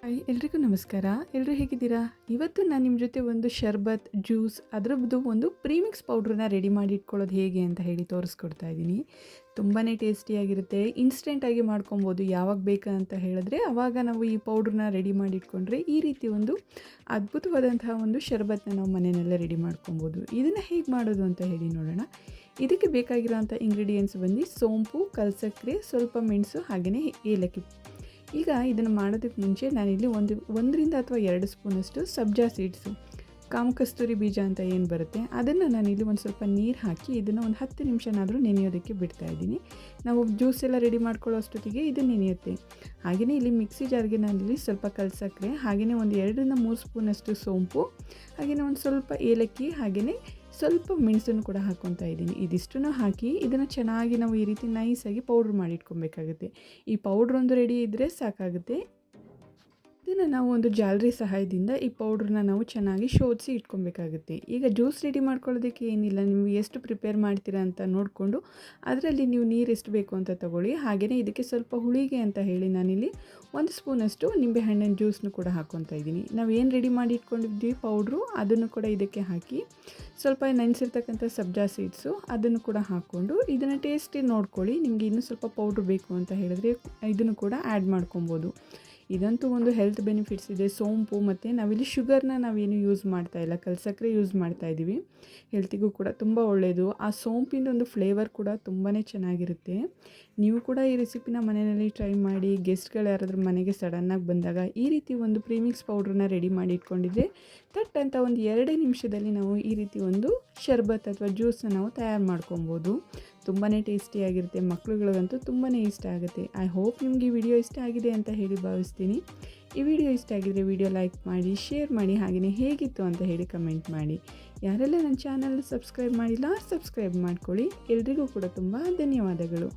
Hi ಎಲ್ರಿಗೂ ನಮಸ್ಕಾರ. ಎಲ್ಲರೂ ಹೇಗಿದ್ದೀರಾ? ಇವತ್ತು ನಾನು ನಿಮ್ಮ ಜೊತೆ ಒಂದು ಶರ್ಬತ್, ಜ್ಯೂಸ್ ಅದರದ್ದು ಒಂದು ಪ್ರೀಮಿಕ್ಸ್ ಪೌಡ್ರನ್ನ ರೆಡಿ ಮಾಡಿ ಇಟ್ಕೊಳ್ಳೋದು ಹೇಗೆ ಅಂತ ಹೇಳಿ ತೋರಿಸ್ಕೊಡ್ತಾ ಇದ್ದೀನಿ. ತುಂಬಾ ಟೇಸ್ಟಿಯಾಗಿರುತ್ತೆ. ಇನ್ಸ್ಟೆಂಟಾಗಿ ಮಾಡ್ಕೊಬೋದು. ಯಾವಾಗ ಬೇಕಂತ ಹೇಳಿದ್ರೆ ಆವಾಗ ನಾವು ಈ ಪೌಡ್ರನ್ನ ರೆಡಿ ಮಾಡಿ ಇಟ್ಕೊಂಡ್ರೆ ಈ ರೀತಿ ಒಂದು ಅದ್ಭುತವಾದಂತಹ ಒಂದು ಶರ್ಬತ್ತನ್ನ ನಾವು ಮನೆಯಲ್ಲೇ ರೆಡಿ ಮಾಡ್ಕೊಬೋದು. ಇದನ್ನು ಹೇಗೆ ಮಾಡೋದು ಅಂತ ಹೇಳಿ ನೋಡೋಣ. ಇದಕ್ಕೆ ಬೇಕಾಗಿರೋಂಥ ಇಂಗ್ರೀಡಿಯೆಂಟ್ಸ್ ಬಂದು ಸೋಂಪು, ಕಲ್ಸಕ್ಕರೆ, ಸ್ವಲ್ಪ ಮೆಣಸು ಹಾಗೆಯೇ ಏಲಕ್ಕಿ. ಈಗ ಇದನ್ನು ಮಾಡೋದಕ್ಕೆ ಮುಂಚೆ ನಾನಿಲ್ಲಿ ಒಂದರಿಂದ ಅಥವಾ 2 ಸ್ಪೂನಷ್ಟು ಸಬ್ಜಾ ಸೀಡ್ಸು, ಕಾಮಕಸ್ತೂರಿ ಬೀಜ ಅಂತ ಏನು ಬರುತ್ತೆ ಅದನ್ನು ನಾನಿಲ್ಲಿ ಒಂದು ಸ್ವಲ್ಪ ನೀರು ಹಾಕಿ ಇದನ್ನು ಒಂದು 10 ನಿಮಿಷನಾದರೂ ನೆನೆಯೋದಕ್ಕೆ ಬಿಡ್ತಾಯಿದ್ದೀನಿ. ನಾವು ಜ್ಯೂಸ್ ಎಲ್ಲ ರೆಡಿ ಮಾಡ್ಕೊಳ್ಳೋ ಅಷ್ಟೊತ್ತಿಗೆ ಇದು ನೆನೆಯುತ್ತೆ. ಹಾಗೆಯೇ ಇಲ್ಲಿ ಮಿಕ್ಸಿ ಜಾರ್ಗೆ ನಾನಿಲ್ಲಿ ಸ್ವಲ್ಪ ಕಲ್ಸಕ್ಕರೆ, ಹಾಗೆಯೇ ಒಂದು 2ರಿಂದ 3 ಸ್ಪೂನಷ್ಟು ಸೋಂಪು, ಹಾಗೆಯೇ ಒಂದು ಸ್ವಲ್ಪ ಏಲಕ್ಕಿ, ಹಾಗೆಯೇ ಸ್ವಲ್ಪ ಮೆಣಸನ್ನು ಕೂಡ ಹಾಕ್ಕೊತಾ ಇದ್ದೀನಿ. ಇದಿಷ್ಟನ್ನು ಹಾಕಿ ಇದನ್ನು ಚೆನ್ನಾಗಿ ನಾವು ಈ ರೀತಿ ನೈಸಾಗಿ ಪೌಡ್ರ್ ಮಾಡಿ ಇಟ್ಕೊಬೇಕಾಗುತ್ತೆ. ಈ ಪೌಡ್ರ್ ಒಂದು ರೆಡಿ ಇದ್ದರೆ ಸಾಕಾಗುತ್ತೆ. ಇದನ್ನು ನಾವು ಒಂದು ಜಾಲರಿ ಸಹಾಯದಿಂದ ಈ ಪೌಡ್ರನ್ನ ನಾವು ಚೆನ್ನಾಗಿ ಶೋಧಿಸಿ ಇಟ್ಕೊಬೇಕಾಗುತ್ತೆ. ಈಗ ಜ್ಯೂಸ್ ರೆಡಿ ಮಾಡ್ಕೊಳ್ಳೋದಕ್ಕೆ ಏನಿಲ್ಲ, ನೀವು ಎಷ್ಟು ಪ್ರಿಪೇರ್ ಮಾಡ್ತೀರಾ ಅಂತ ನೋಡಿಕೊಂಡು ಅದರಲ್ಲಿ ನೀವು ನೀರು ಎಷ್ಟು ಬೇಕು ಅಂತ ತಗೊಳ್ಳಿ. ಹಾಗೆಯೇ ಇದಕ್ಕೆ ಸ್ವಲ್ಪ ಹುಳಿಗೆ ಅಂತ ಹೇಳಿ ನಾನಿಲ್ಲಿ 1 ಸ್ಪೂನಷ್ಟು ನಿಂಬೆಹಣ್ಣಿನ ಜ್ಯೂಸನ್ನು ಕೂಡ ಹಾಕ್ಕೊತಾ ಇದ್ದೀನಿ. ನಾವು ಏನು ರೆಡಿ ಮಾಡಿ ಇಟ್ಕೊಂಡಿದ್ವಿ ಪೌಡ್ರು ಅದನ್ನು ಕೂಡ ಇದಕ್ಕೆ ಹಾಕಿ ಸ್ವಲ್ಪ ನೆನೆಸಿರ್ತಕ್ಕಂಥ ಸಬ್ಜಾ ಸೀಡ್ಸು ಅದನ್ನು ಕೂಡ ಹಾಕ್ಕೊಂಡು ಇದನ್ನು ಟೇಸ್ಟಿ ನೋಡ್ಕೊಳ್ಳಿ. ನಿಮಗೆ ಇನ್ನೂ ಸ್ವಲ್ಪ ಪೌಡ್ರ್ ಬೇಕು ಅಂತ ಹೇಳಿದ್ರೆ ಇದನ್ನು ಕೂಡ ಆ್ಯಡ್ ಮಾಡ್ಕೊಬೋದು. ಇದಂತೂ ಒಂದು ಹೆಲ್ತ್ ಬೆನಿಫಿಟ್ಸ್ ಇದೆ. ಸೋಂಪು ಮತ್ತು ನಾವಿಲ್ಲಿ ಶುಗರ್ನ ನಾವೇನು ಯೂಸ್ ಮಾಡ್ತಾಯಿಲ್ಲ, ಕಲ್ಸಕ್ಕರೆ ಯೂಸ್ ಮಾಡ್ತಾಯಿದ್ದೀವಿ. ಹೆಲ್ತಿಗೂ ಕೂಡ ತುಂಬ ಒಳ್ಳೆಯದು. ಆ ಸೋಂಪಿಂದ ಒಂದು ಫ್ಲೇವರ್ ಕೂಡ ತುಂಬಾ ಚೆನ್ನಾಗಿರುತ್ತೆ. ನೀವು ಕೂಡ ಈ ರೆಸಿಪಿನ ಮನೆಯಲ್ಲಿ ಟ್ರೈ ಮಾಡಿ. ಗೆಸ್ಟ್ಗಳು ಯಾರಾದರೂ ಮನೆಗೆ ಸಡನ್ನಾಗಿ ಬಂದಾಗ ಈ ರೀತಿ ಒಂದು ಪ್ರೀಮಿಕ್ಸ್ ಪೌಡ್ರನ್ನ ರೆಡಿ ಮಾಡಿ ಇಟ್ಕೊಂಡಿದ್ರೆ ತಟ್ ಅಂತ ಒಂದು 2 ನಿಮಿಷದಲ್ಲಿ ನಾವು ಈ ರೀತಿ ಒಂದು ಶರ್ಬತ್ ಅಥವಾ ಜ್ಯೂಸನ್ನ ನಾವು ತಯಾರು ಮಾಡ್ಕೊಬೋದು. ತುಂಬಾ ಟೇಸ್ಟಿಯಾಗಿರುತ್ತೆ. ಮಕ್ಕಳುಗಳಿಗಂತೂ ತುಂಬಾ ಇಷ್ಟ ಆಗುತ್ತೆ. ಐ ಹೋಪ್ ನಿಮಗೆ ಈ ವಿಡಿಯೋ ಇಷ್ಟ ಆಗಿದೆ ಅಂತ ಹೇಳಿ ಭಾವಿಸ್ತೀನಿ. ಈ ವಿಡಿಯೋ ಇಷ್ಟ ಆಗಿದರೆ ವಿಡಿಯೋ ಲೈಕ್ ಮಾಡಿ, ಶೇರ್ ಮಾಡಿ, ಹಾಗೆಯೇ ಹೇಗಿತ್ತು ಅಂತ ಹೇಳಿ ಕಮೆಂಟ್ ಮಾಡಿ. ಯಾರೆಲ್ಲ ನನ್ನ ಚಾನಲ್ ಸಬ್ಸ್ಕ್ರೈಬ್ ಮಾಡಿಲ್ಲ ಸಬ್ಸ್ಕ್ರೈಬ್ ಮಾಡ್ಕೊಳ್ಳಿ. ಎಲ್ರಿಗೂ ಕೂಡ ತುಂಬ ಧನ್ಯವಾದಗಳು.